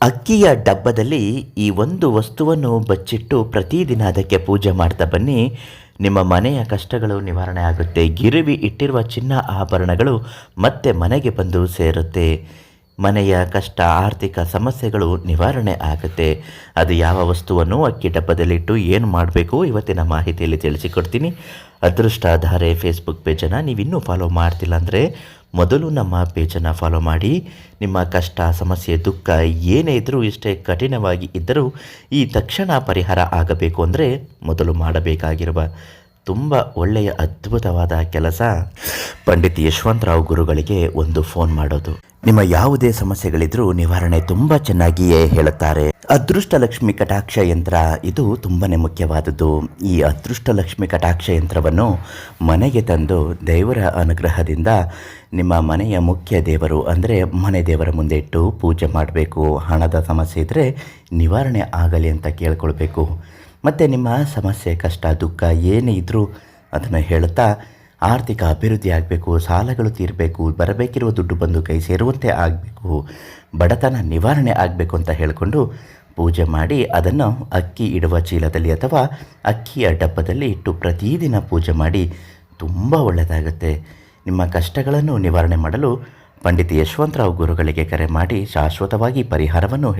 ಅಕ್ಕಿಯ ಡಬ್ಬದಲ್ಲಿ ಈ ಒಂದು ವಸ್ತುವನ್ನು ಬಚ್ಚಿಟ್ಟು ಪ್ರತಿದಿನ ಅದಕ್ಕೆ ಪೂಜೆ ಮಾಡ್ತಾ ಬನ್ನಿ. ನಿಮ್ಮ ಮನೆಯ ಕಷ್ಟಗಳು ನಿವಾರಣೆ ಆಗುತ್ತೆ. ಗಿರವಿ ಇಟ್ಟಿರುವ ಚಿನ್ನ ಆಭರಣಗಳು ಮತ್ತೆ ಮನೆಗೆ ಬಂದು ಸೇರುತ್ತೆ. ಮನೆಯ ಕಷ್ಟ ಆರ್ಥಿಕ ಸಮಸ್ಯೆಗಳು ನಿವಾರಣೆ ಆಗುತ್ತೆ. ಅದು ಯಾವ ವಸ್ತುವನ್ನು ಅಕ್ಕಿ ಡಬ್ಬದಲ್ಲಿಟ್ಟು ಏನು ಮಾಡಬೇಕು ಇವತ್ತಿನ ಮಾಹಿತಿಯಲ್ಲಿ ತಿಳಿಸಿಕೊಡ್ತೀನಿ. ಅದೃಷ್ಟಧಾರೆ ಫೇಸ್ಬುಕ್ ಪೇಜನ್ನು ನೀವಿನ್ನೂ ಫಾಲೋ ಮಾಡ್ತಿಲ್ಲ ಅಂದರೆ ಮೊದಲು ನಮ್ಮ ಪೇಜನ್ನು ಫಾಲೋ ಮಾಡಿ. ನಿಮ್ಮ ಕಷ್ಟ ಸಮಸ್ಯೆ ದುಃಖ ಏನೇ ಇದ್ದರೂ ಎಷ್ಟೇ ಕಠಿಣವಾಗಿ ಇದ್ದರೂ ಈ ತಕ್ಷಣ ಪರಿಹಾರ ಆಗಬೇಕು ಅಂದರೆ ಮೊದಲು ಮಾಡಬೇಕಾಗಿರುವ ತುಂಬ ಒಳ್ಳೆಯ ಅದ್ಭುತವಾದ ಕೆಲಸ ಪಂಡಿತ್ ಯಶವಂತರಾವ್ ಗುರುಗಳಿಗೆ ಒಂದು ಫೋನ್ ಮಾಡೋದು. ನಿಮ್ಮ ಯಾವುದೇ ಸಮಸ್ಯೆಗಳಿದ್ರೂ ನಿವಾರಣೆ ತುಂಬ ಚೆನ್ನಾಗಿಯೇ ಹೇಳುತ್ತಾರೆ. ಅದೃಷ್ಟ ಲಕ್ಷ್ಮಿ ಕಟಾಕ್ಷ ಯಂತ್ರ ಇದು ತುಂಬಾ ಮುಖ್ಯವಾದದ್ದು. ಈ ಅದೃಷ್ಟ ಲಕ್ಷ್ಮಿ ಕಟಾಕ್ಷ ಯಂತ್ರವನ್ನು ಮನೆಗೆ ತಂದು ದೇವರ ಅನುಗ್ರಹದಿಂದ ನಿಮ್ಮ ಮನೆಯ ಮುಖ್ಯ ದೇವರು ಅಂದರೆ ಮನೆ ದೇವರ ಮುಂದೆ ಇಟ್ಟು ಪೂಜೆ ಮಾಡಬೇಕು. ಹಣದ ಸಮಸ್ಯೆ ಇದ್ದರೆ ನಿವಾರಣೆ ಆಗಲಿ ಅಂತ ಕೇಳ್ಕೊಳ್ಬೇಕು. ಮತ್ತು ನಿಮ್ಮ ಸಮಸ್ಯೆ ಕಷ್ಟ ದುಃಖ ಏನೇ ಇದ್ದರೂ ಅದನ್ನು ಹೇಳುತ್ತಾ ಆರ್ಥಿಕ ಅಭಿವೃದ್ಧಿ ಆಗಬೇಕು, ಸಾಲಗಳು ತೀರಬೇಕು, ಬರಬೇಕಿರುವ ದುಡ್ಡು ಬಂದು ಕೈ ಸೇರುವಂತೆ ಆಗಬೇಕು, ಬಡತನ ನಿವಾರಣೆ ಆಗಬೇಕು ಅಂತ ಹೇಳಿಕೊಂಡು ಪೂಜೆ ಮಾಡಿ ಅದನ್ನು ಅಕ್ಕಿ ಇಡುವ ಚೀಲದಲ್ಲಿ ಅಥವಾ ಅಕ್ಕಿಯ ಡಬ್ಬದಲ್ಲಿ ಇಟ್ಟು ಪ್ರತಿದಿನ ಪೂಜೆ ಮಾಡಿ. ತುಂಬ ಒಳ್ಳೆಯದಾಗುತ್ತೆ. ನಿಮ್ಮ ಕಷ್ಟಗಳನ್ನು ನಿವಾರಣೆ ಮಾಡಲು ಪಂಡಿತ್ ಯಶವಂತರಾವ್ ಗುರುಗಳಿಗೆ ಕರೆ ಮಾಡಿ ಶಾಶ್ವತವಾಗಿ ಪರಿಹಾರವನ್ನು